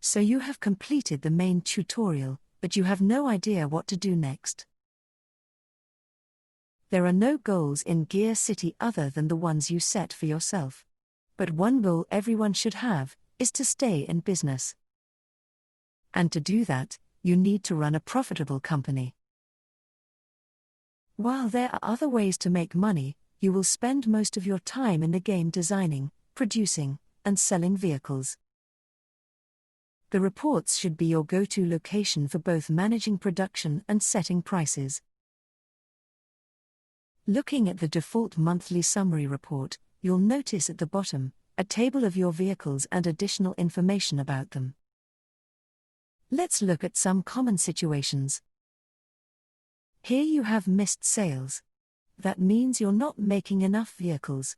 So you have completed the main tutorial, but you have no idea what to do next. There are no goals in GearCity other than the ones you set for yourself. But one goal everyone should have is to stay in business. And to do that, you need to run a profitable company. While there are other ways to make money, you will spend most of your time in the game designing, producing, and selling vehicles. The reports should be your go-to location for both managing production and setting prices. Looking at the default monthly summary report, you'll notice at the bottom a table of your vehicles and additional information about them. Let's look at some common situations. Here you have missed sales. That means you're not making enough vehicles.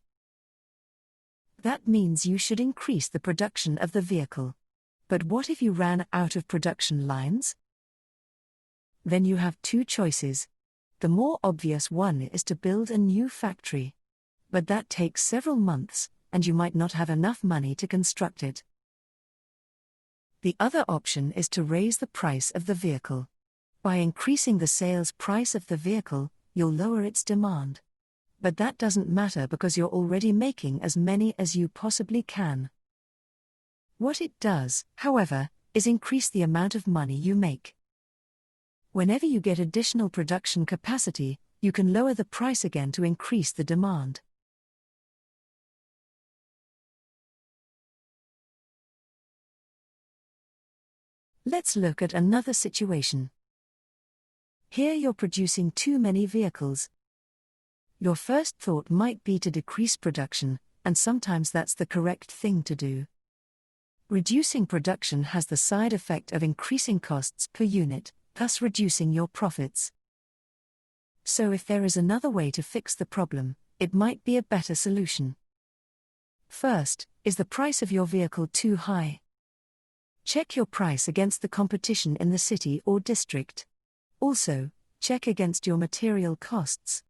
That means you should increase the production of the vehicle. But what if you ran out of production lines? Then you have two choices. The more obvious one is to build a new factory. But that takes several months, and you might not have enough money to construct it. The other option is to raise the price of the vehicle. By increasing the sales price of the vehicle, you'll lower its demand. But that doesn't matter because you're already making as many as you possibly can. What it does, however, is increase the amount of money you make. Whenever you get additional production capacity, you can lower the price again to increase the demand. Let's look at another situation. Here you're producing too many vehicles. Your first thought might be to decrease production, and sometimes that's the correct thing to do. Reducing production has the side effect of increasing costs per unit, thus reducing your profits. So if there is another way to fix the problem, it might be a better solution. First, is the price of your vehicle too high? Check your price against the competition in the city or district. Also, check against your material costs.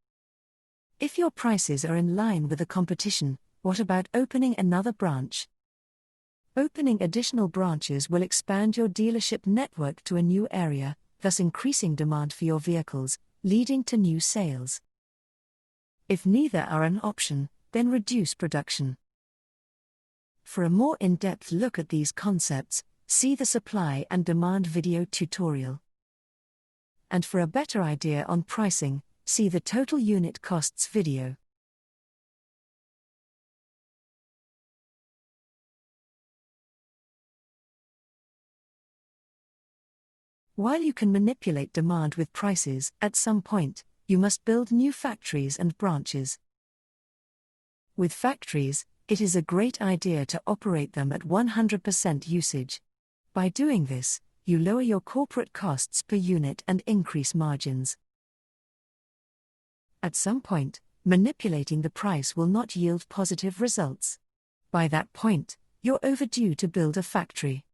If your prices are in line with the competition, what about opening another branch? Opening additional branches will expand your dealership network to a new area, thus increasing demand for your vehicles, leading to new sales. If neither are an option, then reduce production. For a more in-depth look at these concepts, see the supply and demand video tutorial. And for a better idea on pricing, see the total unit costs video. While you can manipulate demand with prices, at some point, you must build new factories and branches. With factories, it is a great idea to operate them at 100% usage. By doing this, you lower your corporate costs per unit and increase margins. At some point, manipulating the price will not yield positive results. By that point, you're overdue to build a factory.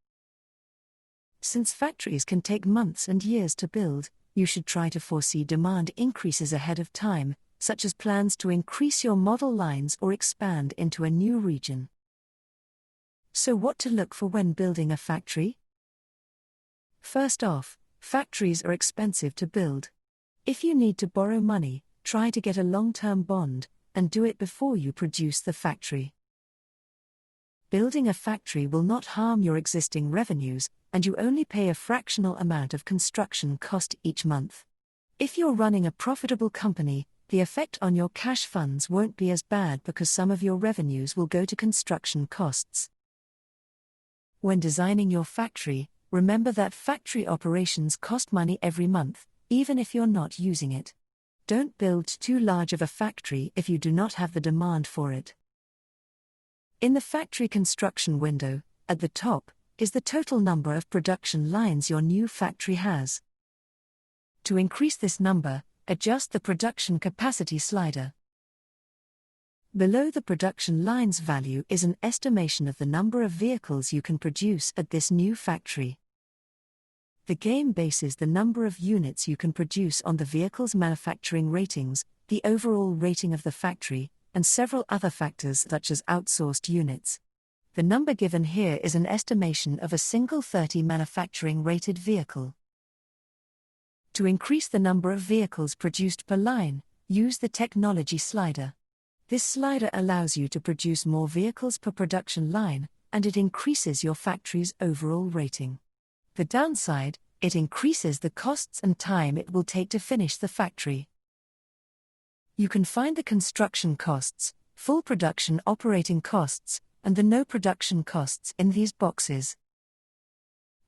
Since factories can take months and years to build, you should try to foresee demand increases ahead of time, such as plans to increase your model lines or expand into a new region. So what to look for when building a factory? First off, factories are expensive to build. If you need to borrow money, try to get a long-term bond, and do it before you produce the factory. Building a factory will not harm your existing revenues, and you only pay a fractional amount of construction cost each month. If you're running a profitable company, the effect on your cash funds won't be as bad because some of your revenues will go to construction costs. When designing your factory, remember that factory operations cost money every month, even if you're not using it. Don't build too large of a factory if you do not have the demand for it. In the factory construction window, at the top, is the total number of production lines your new factory has. To increase this number, adjust the production capacity slider. Below the production lines value is an estimation of the number of vehicles you can produce at this new factory. The game bases the number of units you can produce on the vehicle's manufacturing ratings, the overall rating of the factory, and several other factors such as outsourced units. The number given here is an estimation of a single 30 manufacturing-rated vehicle. To increase the number of vehicles produced per line, use the technology slider. This slider allows you to produce more vehicles per production line, and it increases your factory's overall rating. The downside, it increases the costs and time it will take to finish the factory. You can find the construction costs, full production operating costs, and the no production costs in these boxes.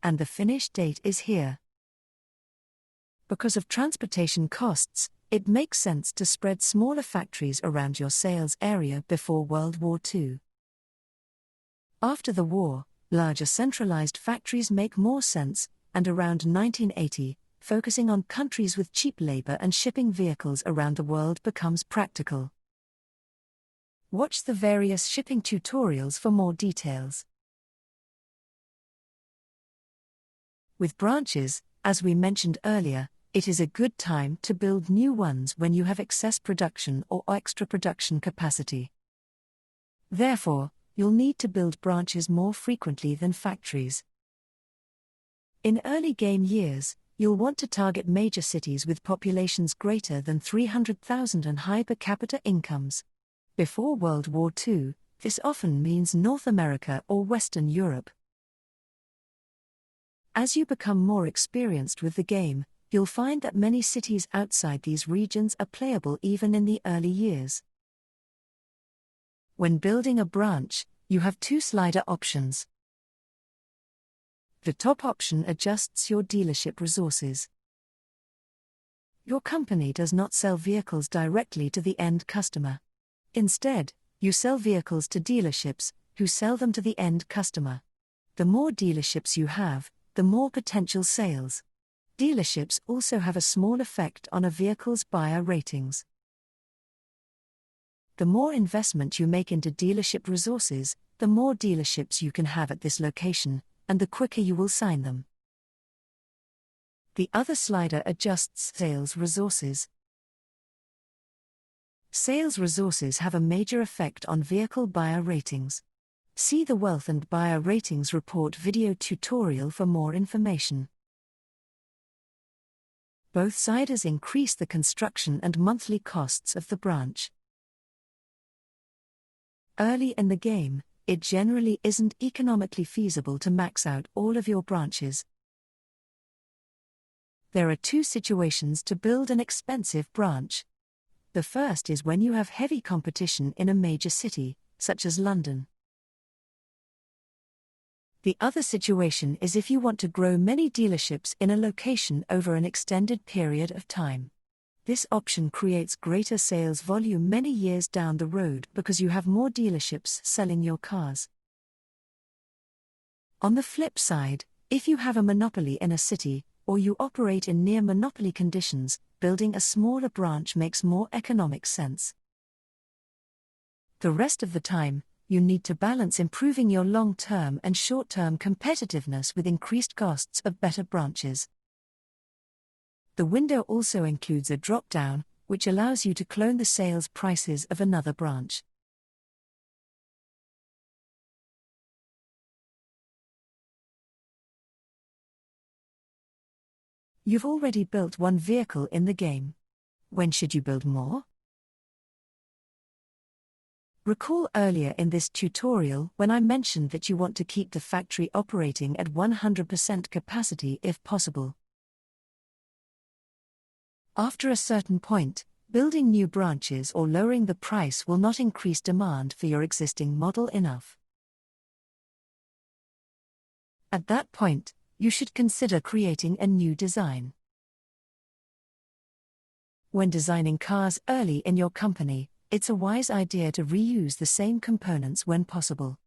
And the finish date is here. Because of transportation costs, it makes sense to spread smaller factories around your sales area before World War II. After the war, larger centralized factories make more sense, and around 1980, focusing on countries with cheap labor and shipping vehicles around the world becomes practical. Watch the various shipping tutorials for more details. With branches, as we mentioned earlier, it is a good time to build new ones when you have excess production or extra production capacity. Therefore, you'll need to build branches more frequently than factories. In early game years, you'll want to target major cities with populations greater than 300,000 and high per capita incomes. Before World War II, this often means North America or Western Europe. As you become more experienced with the game, you'll find that many cities outside these regions are playable even in the early years. When building a branch, you have two slider options. The top option adjusts your dealership resources. Your company does not sell vehicles directly to the end customer. Instead, you sell vehicles to dealerships, who sell them to the end customer. The more dealerships you have, the more potential sales. Dealerships also have a small effect on a vehicle's buyer ratings. The more investment you make into dealership resources, the more dealerships you can have at this location, and the quicker you will sign them. The other slider adjusts sales resources. Sales resources have a major effect on vehicle buyer ratings. See the Wealth and Buyer Ratings Report video tutorial for more information. Both sliders increase the construction and monthly costs of the branch. Early in the game, it generally isn't economically feasible to max out all of your branches. There are two situations to build an expensive branch. The first is when you have heavy competition in a major city, such as London. The other situation is if you want to grow many dealerships in a location over an extended period of time. This option creates greater sales volume many years down the road because you have more dealerships selling your cars. On the flip side, if you have a monopoly in a city, or you operate in near monopoly conditions, building a smaller branch makes more economic sense. The rest of the time, you need to balance improving your long-term and short-term competitiveness with increased costs of better branches. The window also includes a drop-down, which allows you to clone the sales prices of another branch. You've already built one vehicle in the game. When should you build more? Recall earlier in this tutorial when I mentioned that you want to keep the factory operating at 100% capacity if possible. After a certain point, building new branches or lowering the price will not increase demand for your existing model enough. At that point, you should consider creating a new design. When designing cars early in your company, it's a wise idea to reuse the same components when possible.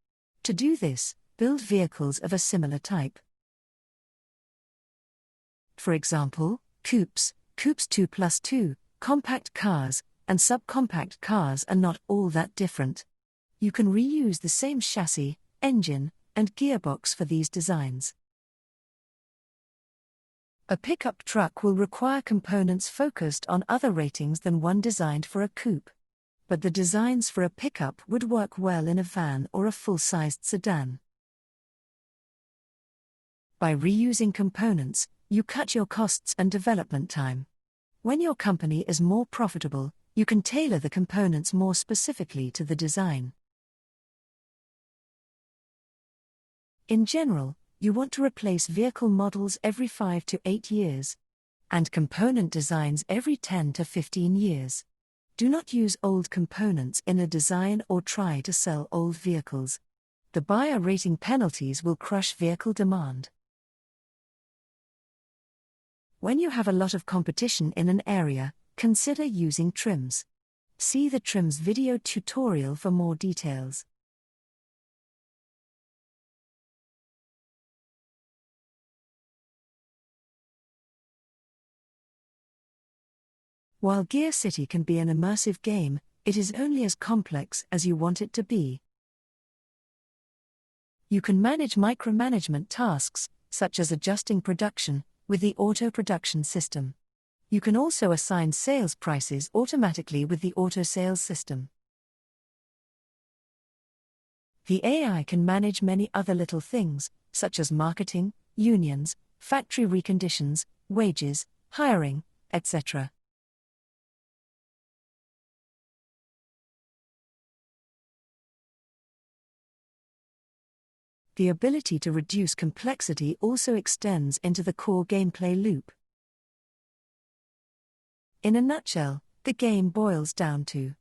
To do this, build vehicles of a similar type. For example, coupes 2+2, compact cars, and subcompact cars are not all that different. You can reuse the same chassis, engine, and gearbox for these designs. A pickup truck will require components focused on other ratings than one designed for a coupe. but the designs for a pickup would work well in a van or a full-sized sedan. By reusing components, you cut your costs and development time. When your company is more profitable, you can tailor the components more specifically to the design. In general, you want to replace vehicle models every 5 to 8 years, and component designs every 10 to 15 years. Do not use old components in a design or try to sell old vehicles. The buyer rating penalties will crush vehicle demand. When you have a lot of competition in an area, consider using trims. See the trims video tutorial for more details. While GearCity can be an immersive game, it is only as complex as you want it to be. You can manage micromanagement tasks, such as adjusting production, with the auto production system. You can also assign sales prices automatically with the auto sales system. The AI can manage many other little things, such as marketing, unions, factory reconditions, wages, hiring, etc. The ability to reduce complexity also extends into the core gameplay loop. In a nutshell, the game boils down to: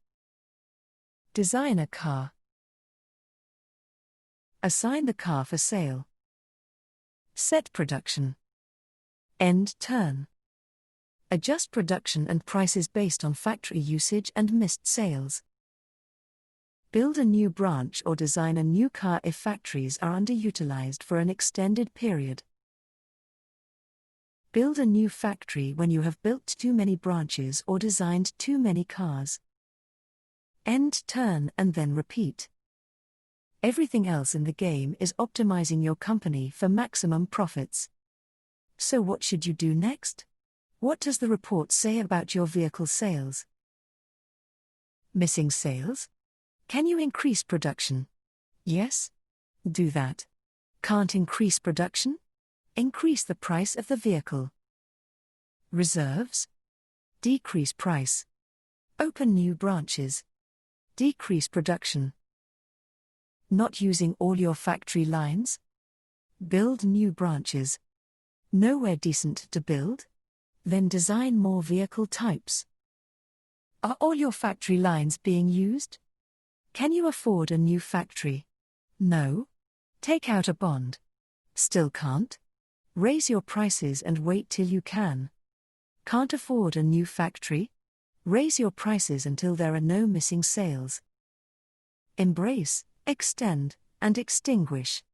design a car, assign the car for sale, set production, end turn, adjust production and prices based on factory usage and missed sales. Build a new branch or design a new car if factories are underutilized for an extended period. Build a new factory when you have built too many branches or designed too many cars. End turn and then repeat. Everything else in the game is optimizing your company for maximum profits. So what should you do next? What does the report say about your vehicle sales? Missing sales? Can you increase production? Yes? Do that. Can't increase production? Increase the price of the vehicle. Reserves? Decrease price. Open new branches. Decrease production. Not using all your factory lines? Build new branches. Nowhere decent to build? Then design more vehicle types. Are all your factory lines being used? Can you afford a new factory? No? Take out a bond. Still can't? Raise your prices and wait till you can. Can't afford a new factory? Raise your prices until there are no missing sales. Embrace, extend, and extinguish.